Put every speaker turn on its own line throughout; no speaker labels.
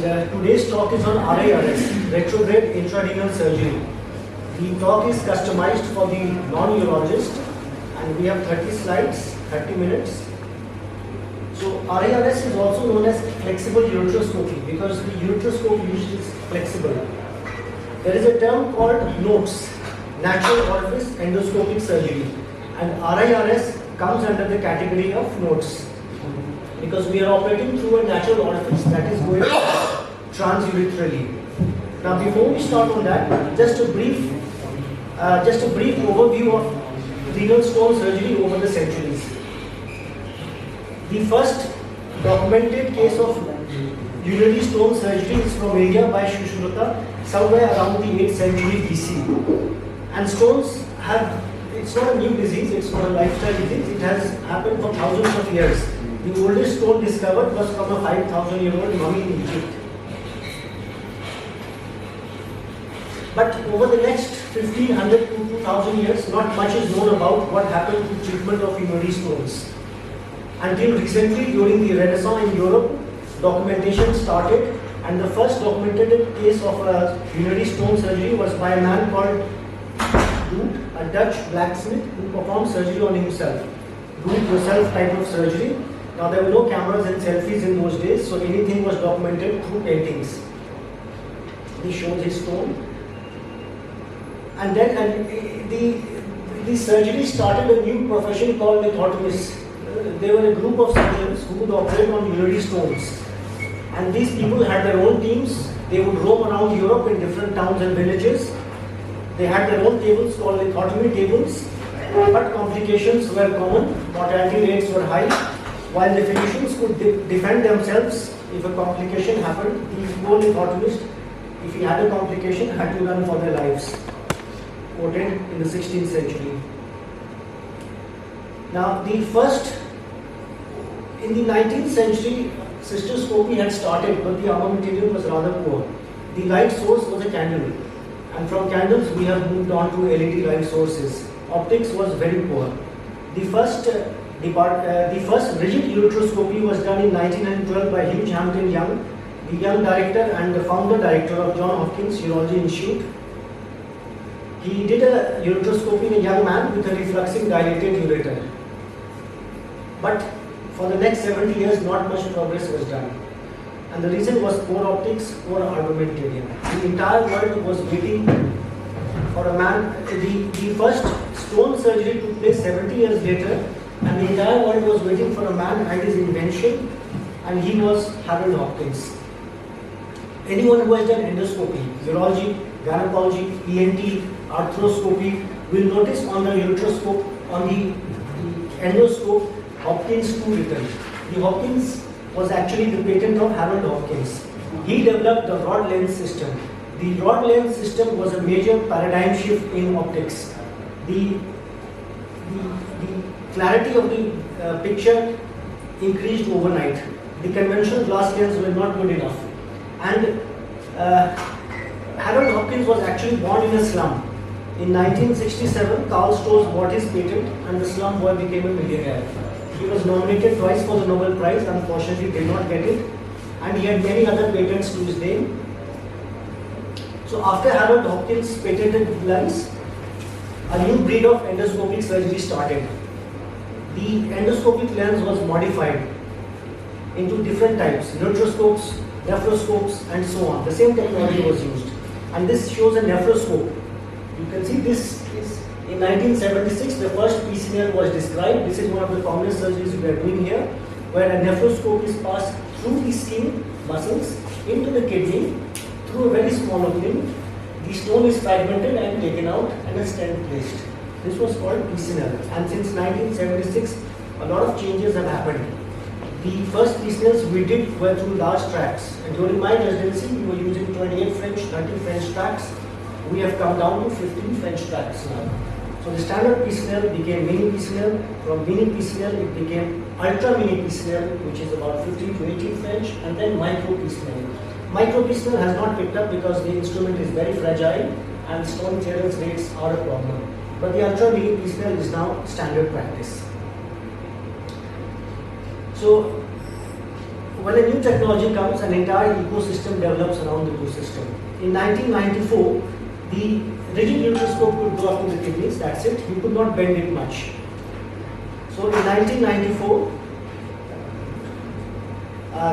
And today's talk is on RIRS, Retrograde Intrarenal Surgery. The talk is customized for the non-urologist, and we have 30 slides, 30 minutes. So RIRS is also known as flexible ureteroscopy because the ureteroscope usually is flexible. There is a term called NOTES, natural orifice endoscopic surgery, and RIRS comes under the category of NOTES because we are operating through a natural orifice that is going transureterally. Now, before we start on that, just a brief overview of renal stone surgery over the centuries. The first documented case of urinary stone surgery is from India by Shushruta somewhere around the 8th century BC. And stones have, it's not a new disease, it's not a lifestyle disease, it has happened for thousands of years. The oldest stone discovered was from a 5,000-year-old mummy in Egypt. But over the next 1500 to 2000 years, not much is known about what happened to treatment of urinary stones. Until recently, during the Renaissance in Europe, documentation started, and the first documented case of a urinary stone surgery was by a man called Doet, a Dutch blacksmith who performed surgery on himself. Do-it-yourself type of surgery. Now, there were no cameras and selfies in those days, so anything was documented through paintings. This shows his stone. And then the surgery started a new profession called lithotomists. They were a group of surgeons who would operate on urinary stones. And these people had their own teams. They would roam around Europe in different towns and villages. They had their own tables called lithotomy tables. But complications were common. Mortality rates were high. While the physicians could defend themselves if a complication happened, the poor lithotomist, if he had a complication, had to run for their lives. Quoted in the 16th century. Now, in the 19th century, cystoscopy had started, but the armamentarium was rather poor. The light source was a candle, and from candles we have moved on to LED light sources. Optics was very poor. The first rigid ureteroscopy was done in 1912 by Hugh Hampton Young, the young director and the founder director of Johns Hopkins Urology Institute. He did a ureteroscopy in a young man with a refluxing dilated ureter. But for the next 70 years, not much progress was done. And the reason was poor optics, poor armamentarium. The entire world was waiting for a man. The first stone surgery took place 70 years later, and the entire world was waiting for a man and his invention, and he was Harold Hopkins. Anyone who has done endoscopy, urology, gynecology, ENT, arthroscopy will notice on the ureteroscope, on the endoscope, Hopkins 2 written. The Hopkins was actually the patent of Harold Hopkins. He developed the rod lens system. The rod lens system was a major paradigm shift in optics. The clarity of the picture increased overnight. The conventional glass lens were not good enough. And Harold Hopkins was actually born in a slum. In 1967, Karl Stoss bought his patent and the slum boy became a millionaire. He was nominated twice for the Nobel Prize, unfortunately did not get it, and he had many other patents to his name. So after Harold Hopkins patented lens, a new breed of endoscopic surgery started. The endoscopic lens was modified into different types, nephroscopes, nephroscopes, and so on. The same technology was used. And this shows a nephroscope. You can see this is in 1976, the first PCL was described. This is one of the commonest surgeries we are doing here, where a nephroscope is passed through the skin muscles into the kidney through a very small opening. The stone is fragmented and taken out and a stent placed. This was called PCL. And since 1976, a lot of changes have happened. The first PCLs we did were through large tracts. And during my residency, we were using 28 French, 30 French tracts. We have come down to 15 French tracts now. So the standard PCL became mini PCL. From mini PCL, it became ultra mini PCL, which is about 15 to 18 French, and then micro PCL. Micro PCL has not picked up because the instrument is very fragile and stone clearance rates are a problem. But the ultra mini PCL is now standard practice. So when a new technology comes, an entire ecosystem develops around the new system. In 1994, the rigid ureteroscope could go up to the kidneys, that's it. You could not bend it much. So in 1994,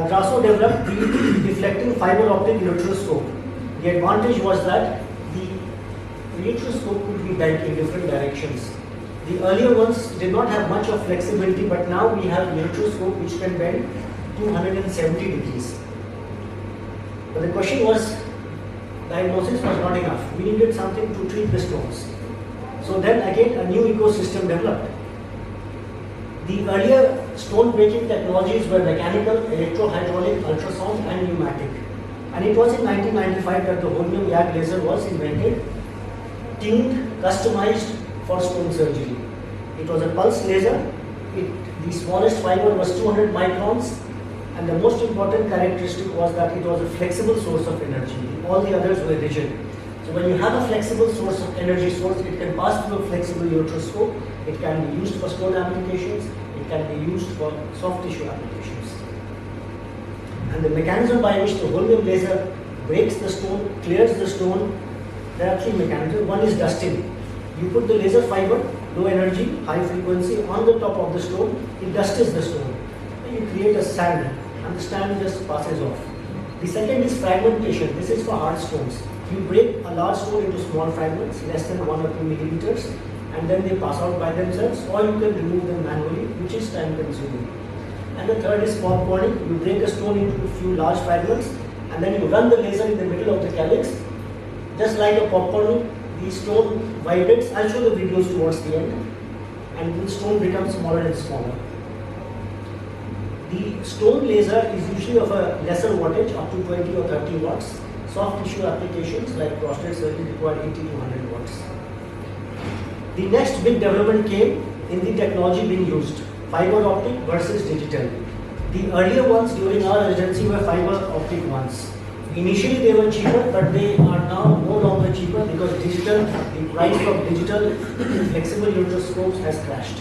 Grasso developed the deflecting fiber optic ureteroscope. The advantage was that the ureteroscope could be bent in different directions. The earlier ones did not have much of flexibility, but now we have ureteroscope which can bend 270 degrees. But the question was, diagnosis was not enough. We needed something to treat the stones. So then again a new ecosystem developed. The earlier stone breaking technologies were mechanical, electro-hydraulic, ultrasound and pneumatic. And it was in 1995 that the holmium YAG laser was invented, tuned, customized for stone surgery. It was a pulse laser. The smallest fiber was 200 microns, and the most important characteristic was that it was a flexible source of energy. All the others were rigid. So when you have a flexible source of energy source, it can pass through a flexible ureteroscope. It can be used for stone applications. It can be used for soft tissue applications. And the mechanism by which the holmium laser breaks the stone, clears the stone, there are three mechanisms. One is dusting. You put the laser fiber, low energy, high frequency, on the top of the stone, it dusts the stone. And you create a sand, and the sand just passes off. The second is fragmentation. This is for hard stones. You break a large stone into small fragments, less than 1 or 2 millimeters, and then they pass out by themselves, or you can remove them manually, which is time consuming. And the third is popcorning. You break a stone into a few large fragments, and then you run the laser in the middle of the calyx. Just like a popcorning, the stone vibrates. I'll show the videos towards the end, and the stone becomes smaller and smaller. The stone laser is usually of a lesser wattage, up to 20 or 30 watts. Soft tissue applications like prostate surgery require 80 to 100 watts. The next big development came in the technology being used, fiber optic versus digital. The earlier ones during our residency were fiber optic ones. Initially they were cheaper, but they are now no longer cheaper because digital, the price of digital flexible ureteroscopes has crashed.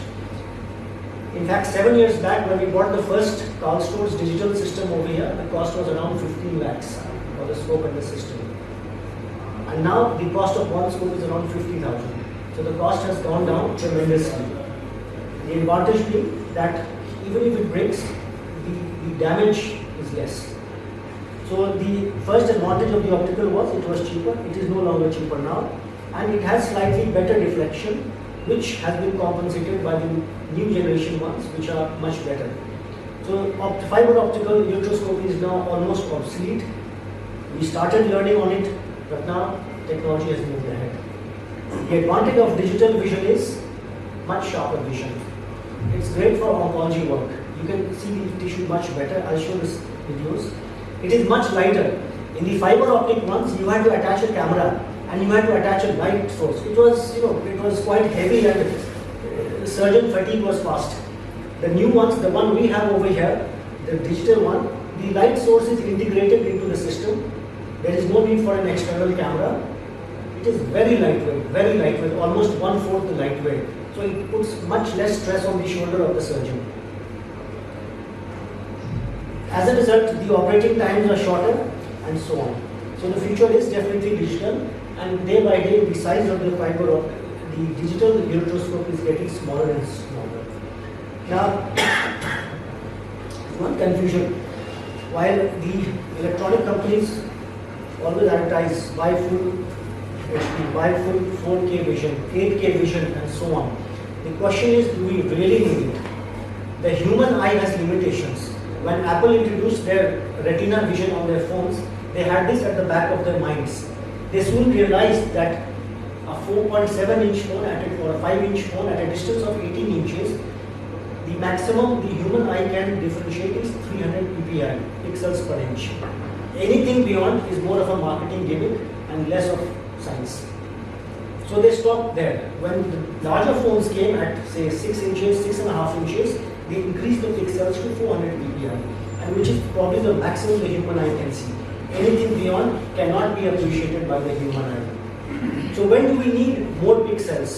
In fact, 7 years back when we bought the first Karl Storz digital system over here, the cost was around 15 lakhs for the scope and the system. And now the cost of one scope is around 50,000. So the cost has gone down tremendously. The advantage being that even if it breaks, the damage is less. So the first advantage of the optical was it was cheaper. It is no longer cheaper now, and it has slightly better deflection, which has been compensated by the new generation ones, which are much better. So fiber optical ureteroscopy is now almost obsolete. We started learning on it, but now technology has moved ahead. The advantage of digital vision is much sharper vision. It's great for oncology work. You can see the tissue much better. I'll show this videos. It is much lighter. In the fiber optic ones, you had to attach a camera and you had to attach a light source. It was, it was quite heavy and surgeon fatigue was fast. The new ones, the one we have over here, the digital one, the light source is integrated into the system. There is no need for an external camera. It is very lightweight, almost 1/4 the lightweight. So it puts much less stress on the shoulder of the surgeon. As a result, the operating times are shorter and so on. So the future is definitely digital, and day by day the size of the fiber of the digital ureteroscope is getting smaller and smaller. Now, one confusion. While the electronic companies always advertise buy full HD, buy full 4K vision, 8K vision and so on. The question is, do we really need it? The human eye has limitations. When Apple introduced their retina vision on their phones, they had this at the back of their minds. They soon realized that a 4.7-inch phone or a 5-inch phone at a distance of 18 inches, the maximum the human eye can differentiate is 300 ppi, pixels per inch. Anything beyond is more of a marketing gimmick and less of science. So they stopped there. When the larger phones came at say 6 inches, 6.5 inches, they increased the pixels to 400 ppi, and which is probably the maximum the human eye can see. Anything beyond cannot be appreciated by the human eye. So when do we need more pixels?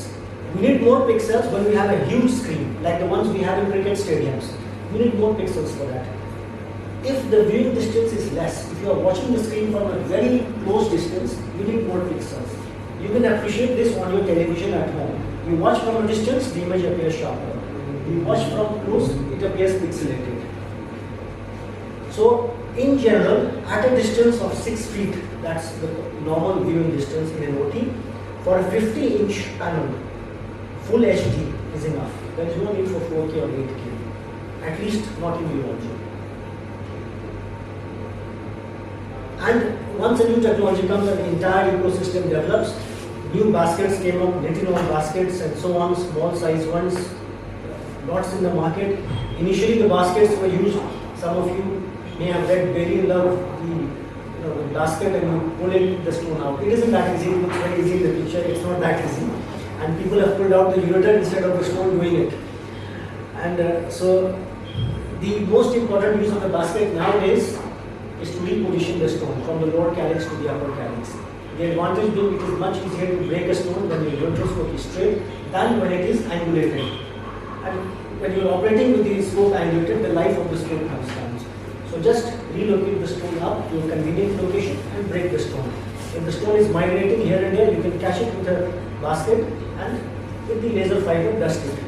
We need more pixels when we have a huge screen, like the ones we have in cricket stadiums. We need more pixels for that. if the viewing distance is less, if you are watching the screen from a very close distance, you need more pixels. You can appreciate this on your television at home. You watch from a distance, the image appears sharper. You watch from close, it appears pixelated. So, in general, at a distance of 6 feet, that's the normal viewing distance in an OT, for a 50-inch panel, full HD is enough. There is no need for 4K or 8K, at least not in urology. And once a new technology comes and the entire ecosystem develops, new baskets came up, knit-on baskets and so on, small size ones, lots in the market. Initially the baskets were used, some of you may have read Very Love, the basket, and you pull the stone out. It isn't that easy, it looks very easy in the picture, it's not that easy. And people have pulled out the ureter instead of the stone doing it. And so the most important use of the basket nowadays is to reposition the stone from the lower calyx to the upper calyx. The advantage being it is much easier to break a stone when the ureteroscope is straight than when it is angulated. And when you are operating with the scope angulated, the life of the stone comes down. So just relocate the stone up to a convenient location and break the stone. If the stone is migrating here and there, you can catch it with a basket and with the laser fiber dust it.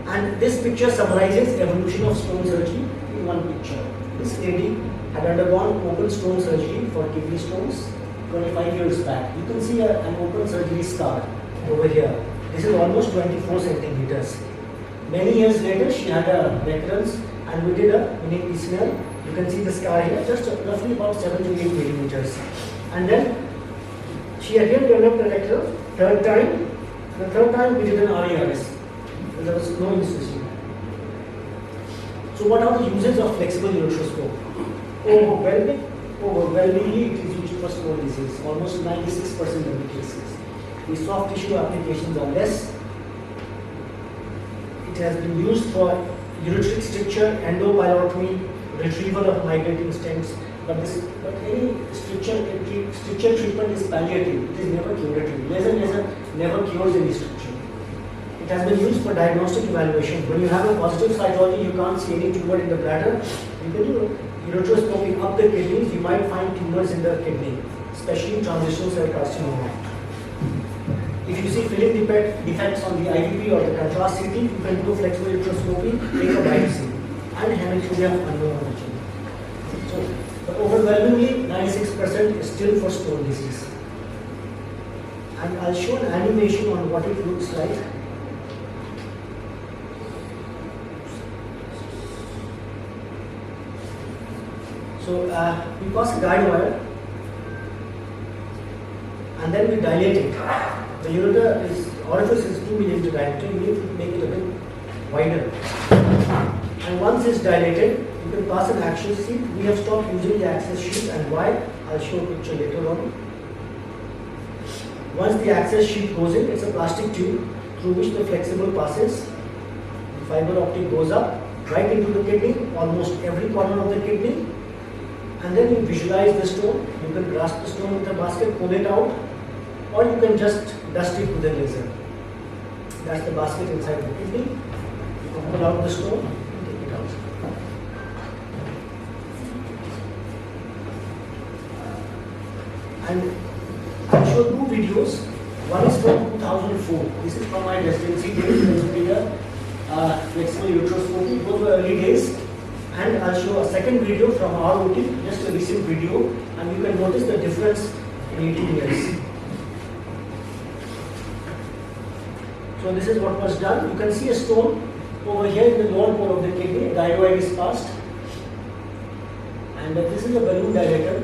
And this picture summarizes evolution of stone surgery in one picture. This lady had undergone open stone surgery for kidney stones 25 years back. You can see an open surgery scar over here. This is almost 24 centimeters. Many years later, she had a recurrence and we did a mini PCL. You can see the scar here, just roughly about 7 to 8 millimeters. And then she again developed a recurrence, third time. The third time we did an RIRS. There was no incision. So what are the uses of flexible ureteroscope? Overwhelmingly it is used for stone disease, almost 96% of the cases. The soft tissue applications are less. It has been used for ureteric stricture, endopylotomy, retrieval of migrating stents, but any stricture treatment is palliative, it is never curative. Laser never cures any stricture. It has been used for diagnostic evaluation. When you have a positive cytology, you can't see any tumor in the bladder, you can do ureteroscopy up the kidneys, you might find tumors in the kidney, especially transitional cell carcinoma. If you see filling defects on the IVP or the contrast CT, you can do flexible ureteroscopy, take a biopsy, and hematuria unknown origin. So, but overwhelmingly, 96% is still for stone disease. And I'll show an animation on what it looks like. So, we pass a guide wire, and then we dilate it. The ureter orifice is 2 mm diameter, you need to make it a bit wider. And once it's dilated, you can pass an access sheet. We have stopped using the access sheet, and why? I'll show a picture later on. Once the access sheet goes in, it's a plastic tube through which the flexible passes. The fiber optic goes up right into the kidney, almost every corner of the kidney. And then you visualize the stone. You can grasp the stone with a basket, pull it out, or you can just dust it with a laser. That's the basket inside the kidney. You can pull out the stone and take it out. And I'll show 2 videos. One is from 2004. This is from my residency days. There will be a flexible ureteroscopy. Those were early days. And I'll show a second video from our OT, just a recent video, and you can notice the difference in 18 years. So this is what was done. You can see a stone over here in the lower pole of the kidney. Thyroid is passed, and this is a balloon dilator.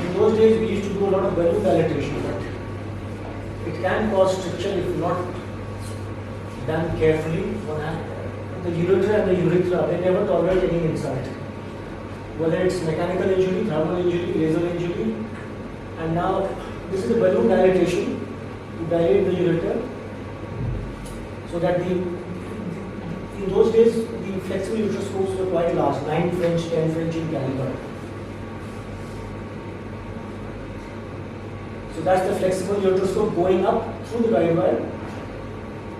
In those days, we used to do a lot of balloon dilatation, but it can cause stricture if not done carefully. The ureter and the urethra, they never tolerate any insult. Whether it's mechanical injury, thermal injury, laser injury, and now this is a balloon dilatation to dilate the ureter, so that in those days the flexible ureteroscopes were quite large, 9 French, 10 French in caliber. So that's the flexible ureteroscope going up through the guide wire,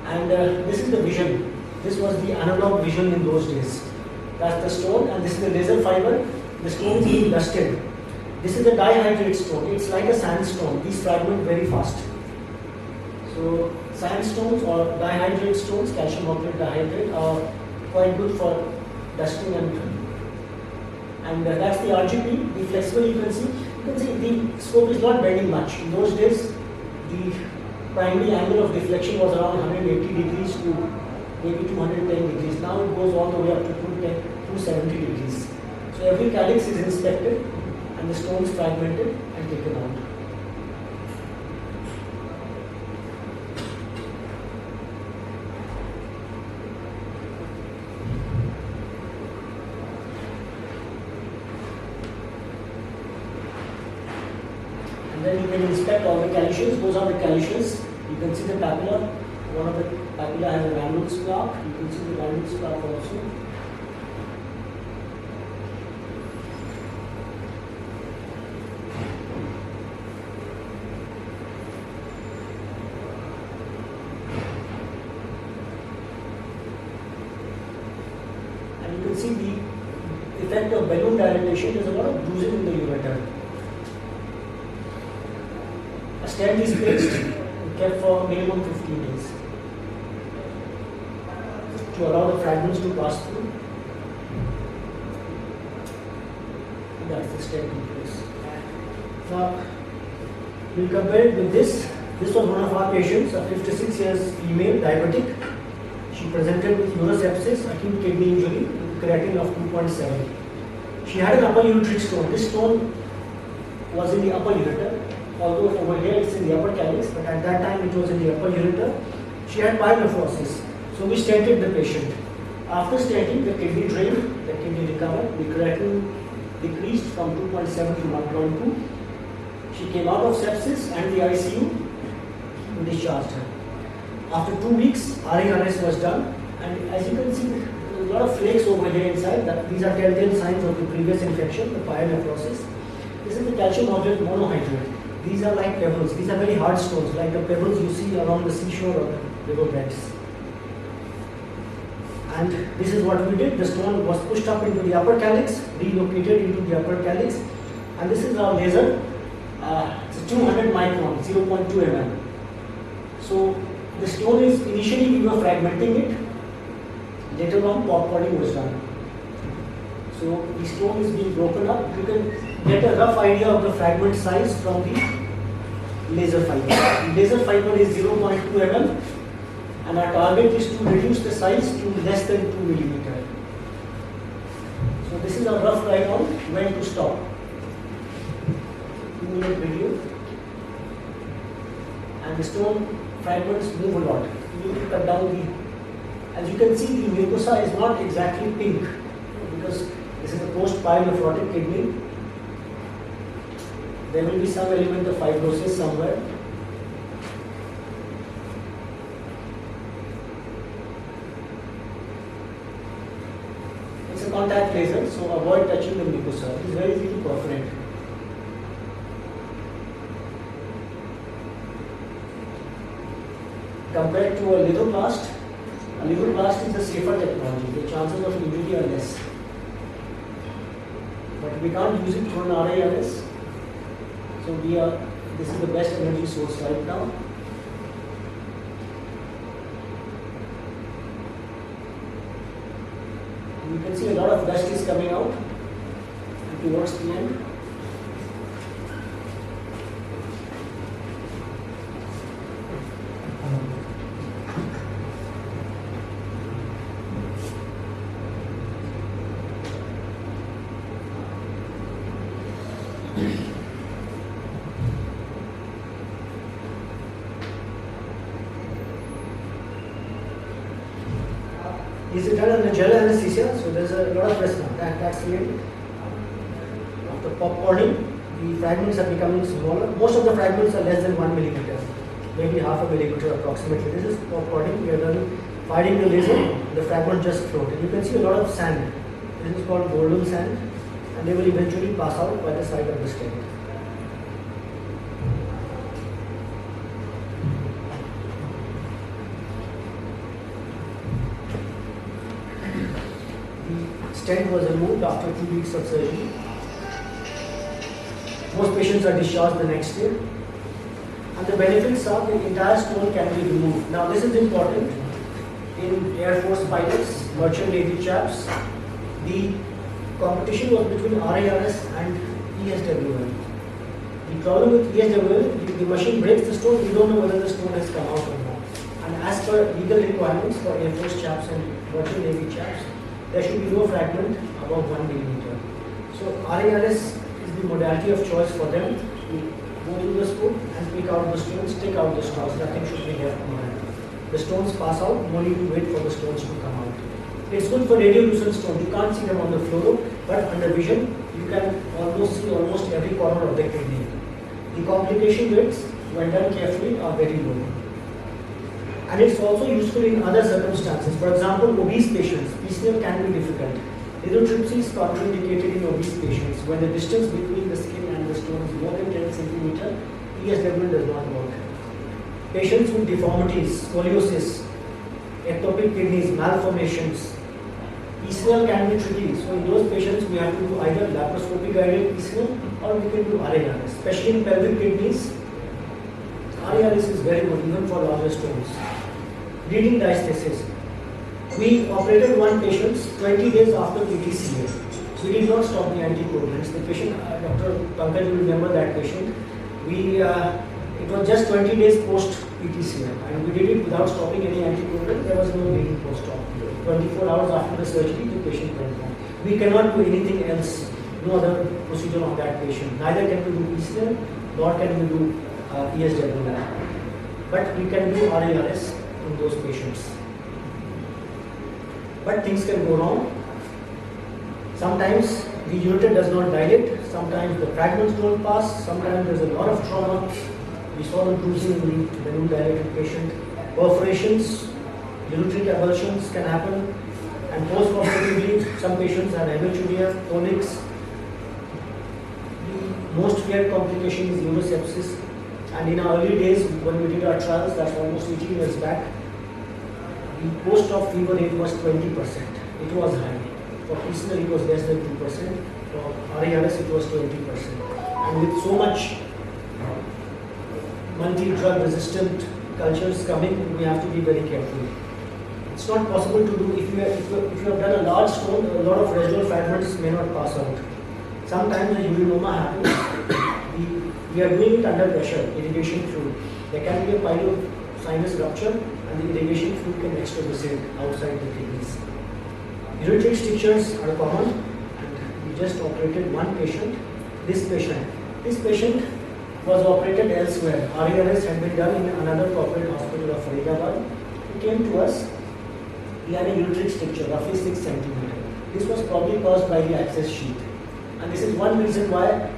and this is the vision This was the analog vision in those days. That's the stone, and this is the laser fiber. The stone is being dusted. This is a dihydrate stone. It's like a sandstone. These fragment very fast. So sandstones or dihydrate stones, calcium oxalate dihydrate, are quite good for dusting and that's the RGP. The flexible, you can see the scope is not bending much. In those days, the primary angle of deflection was around 180 degrees to maybe 210 degrees. Now it goes all the way up to 270 degrees. So every calyx is inspected and the stone is fragmented and taken out. And then you can inspect all the calyces. Those are the calyces. You can see the papilla. One of the papilla has a Renal plaque. You can see the Renal plaque also. And you can see the effect of balloon dilatation. There's a lot of bruising in the ureter. A stent is placed and kept for minimum 15 days to allow the fragments to pass through. And that's the stent in place. Now, we'll compare it with this. This was one of our patients, a 56 years female diabetic. She presented with urosepsis, acute kidney injury, with creatinine of 2.7. She had an upper ureteric stone. This stone was in the upper ureter. Although over here it's in the upper calyx, but at that time it was in the upper ureter. She had pyelonephrosis, so we stented the patient. After stenting, the kidney drained, the kidney recovered, the creatinine decreased from 2.7 to 1.2. She came out of sepsis and the ICU and discharged her. After 2 weeks, RIRS was done, and as you can see, a lot of flakes over here inside. These are telltale signs of the previous infection, the pyelonephrosis. This is the calcium oxalate monohydrate. These are like pebbles. These are very hard stones, like the pebbles you see along the seashore or the river beds. And this is what we did. The stone was pushed up into the upper calyx, relocated into the upper calyx, and this is our laser. It's a 200 micron, 0.2 mm. So the stone is, initially we were fragmenting it. Later on, popcorning was done. So the stone is being broken up. You can get a rough idea of the fragment size from the laser fiber. The laser fiber is 0.2 mm, and our target is to reduce the size to less than 2 millimeter. So this is a rough guide on when to stop. 2-minute video. And the stone fragments move a lot. You need to cut down the, as you can see, the mucosa is not exactly pink because this is a post-pyelonephrotic kidney. There will be some element of fibrosis somewhere. It's a contact laser, so avoid touching the mucosa. It is very easy to perforate. Compared to a lithoblast is a safer technology. The chances of injury are less. But we can't use it through an RIRS. So this is the best energy source right now. You can see a lot of dust is coming out towards the end. Is it done under gel anesthesia? So there's a lot of pressure. That's the end. After popcorning, the fragments are becoming smaller. Most of the fragments are less than 1 millimeter, maybe half a millimeter approximately. This is popcorning. We are done firing the laser. The fragment just float. And you can see a lot of sand. This is called golden sand, and they will eventually pass out by the side of the stent. stent was removed after 2 weeks of surgery. Most patients are discharged the next day. And the benefits are the entire stone can be removed. Now this is important in Air Force pilots, merchant navy chaps. The competition was between RIRS and ESWL. The problem with ESWL, the machine breaks the stone, we don't know whether the stone has come out or not. And as per legal requirements for Air Force chaps and merchant navy chaps, there should be no fragment above 1 millimeter. So RIRS is the modality of choice for them to go through the scope and pick out the stones, take out the stones. Nothing should be left behind. The stones pass out, no need to wait for the stones to come out. It's good for radiolucent stones. You can't see them on the fluoro, but under vision, you can almost see almost every corner of the kidney. The complication rates, when done carefully, are very low. And it's also useful in other circumstances. For example, obese patients, PCL can be difficult. Lithotripsy is contraindicated in obese patients. When the distance between the skin and the stone is more than 10 centimeter, ESW does not work. Patients with deformities, scoliosis, ectopic kidneys, malformations, PCL can be tricky. So in those patients, we have to do either laparoscopic guided PCL or we can do RIRS. Especially in pelvic kidneys, RIRS is very good even for larger stones. Bleeding diastasis. We operated one patient 20 days after PTCA. We did not stop the anticoagulants. The patient, Dr. Pankaj will remember that patient. It was just 20 days post PTCA and we did it without stopping any anticoagulant. There was no bleeding post-op. 24 hours after the surgery, the patient went home. We cannot do anything else, no other procedure on that patient. Neither can we do PCL nor can we do ESWL. But we can do RIRS in those patients. But things can go wrong. Sometimes the ureter does not dilate, sometimes the fragments don't pass, sometimes there's a lot of trauma. We saw the bruising in the balloon dilated patient. Perforations, ureteric avulsions can happen, and post-operatively some patients have hematuria, colics. The most feared complication is urosepsis, and in our early days when we did our trials, that's almost 18 years back, the post-op fever rate was 20%. It was high. For PCL it was less than 2%. For RIRS it was 20%. And with so much multi-drug resistant cultures coming, we have to be very careful. It's not possible to do, if you have done a large stone, a lot of residual fragments may not pass out. Sometimes the urinoma happens. We are doing it under pressure, irrigation fluid. There can be a pilosinus rupture and the irrigation fluid can extravasate outside the kidneys. Ureteric strictures are common and we just operated one patient. This patient was operated elsewhere. RIRS had been done in another corporate hospital of Faridabad. He came to us. He had a ureteric stricture, roughly 6 centimeter. This was probably caused by the access sheath. And this is one reason why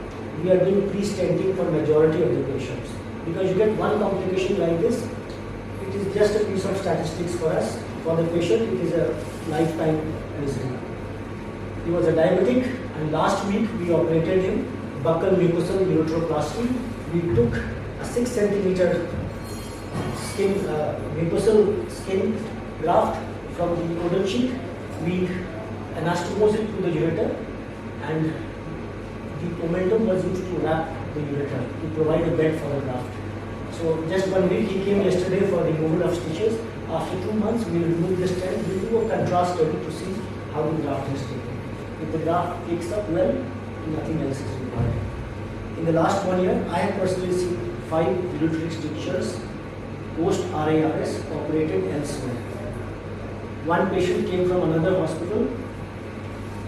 we are doing pre-stenting for majority of the patients. Because you get one complication like this, it is just a piece of statistics for us. For the patient, it is a lifetime misery. He was a diabetic and last week we operated him, buccal mucosal ureteroplasty. We took a 6 centimeter skin, mucosal skin graft from the odor cheek. We anastomosed it to the ureter and the momentum was used to wrap the ureter to provide a bed for the graft. So just 1 week, he came yesterday for removal of stitches. After 2 months, we will remove the stent. We will do a contrast study to see how the graft is taken. If the graft takes up well, nothing else is required. In the last 1 year, I have personally seen 5 ureteric strictures post RIRS operated elsewhere. One patient came from another hospital.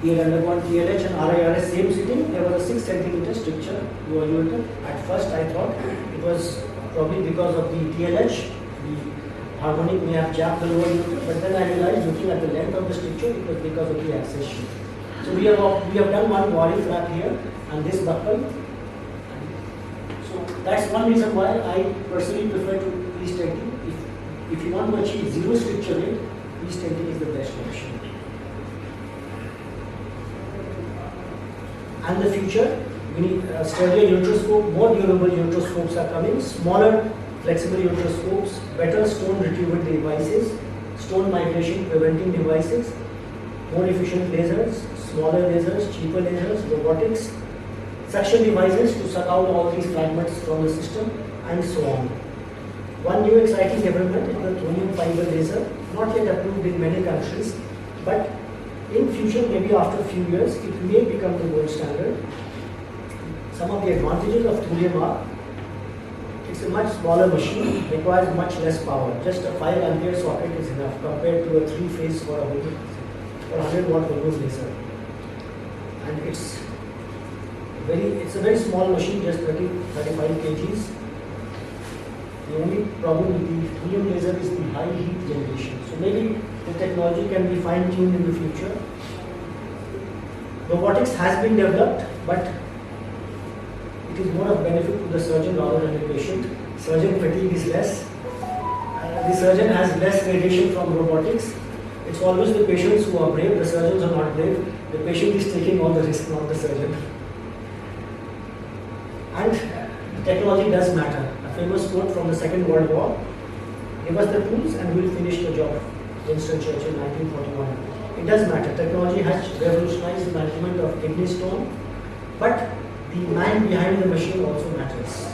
He had undergone TLH and RIRS same sitting. There was a 6 centimeter stricture lower ureter. At first, I thought it was probably because of the TLH. The harmonic may have jabbed the lower ureter, but then I realized looking at the length of the stricture, it was because of the access sheath. So we have done one body flap here and this buckle. So that's one reason why I personally prefer to pre-stenting. If you want to achieve zero stricture rate, pre-stenting is the best option. And the future, we need sturdier ureteroscope, more durable ureteroscopes are coming, smaller flexible ureteroscopes, better stone retrieval devices, stone migration preventing devices, more efficient lasers, smaller lasers, cheaper lasers, robotics, suction devices to suck out all these fragments from the system, and so on. One new exciting development is the thorium fiber laser, not yet approved in many countries, but in future, maybe after a few years, it may become the gold standard. Some of the advantages of thorium are, it's a much smaller machine, requires much less power. Just a 5 ampere socket is enough compared to a 3-phase for a 100 watt Windows laser. And it's a very small machine, just 35 kgs. The only problem with the thorium laser is the high heat generation. So maybe the technology can be fine-tuned in the future. Robotics has been developed, but it is more of benefit to the surgeon rather than the patient. Surgeon fatigue is less. The surgeon has less radiation from robotics. It's always the patients who are brave, the surgeons are not brave. The patient is taking all the risk, not the surgeon. And technology does matter. A famous quote from the Second World War, "Give us the tools and we'll finish the job." Winston Churchill, 1941. It does matter. Technology has revolutionized the management of kidney stone, but the man behind the machine also matters.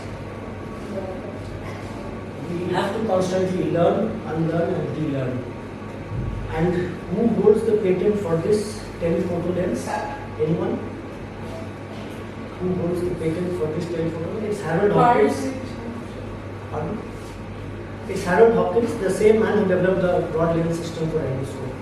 We have to constantly learn, unlearn, and relearn. And who holds the patent for this telephoto lens? Anyone? Who holds the patent for this telephoto lens? It's Harold Hopkins. Pardon? It's Harold Hopkins, the same man who developed the broad lens system for endoscope.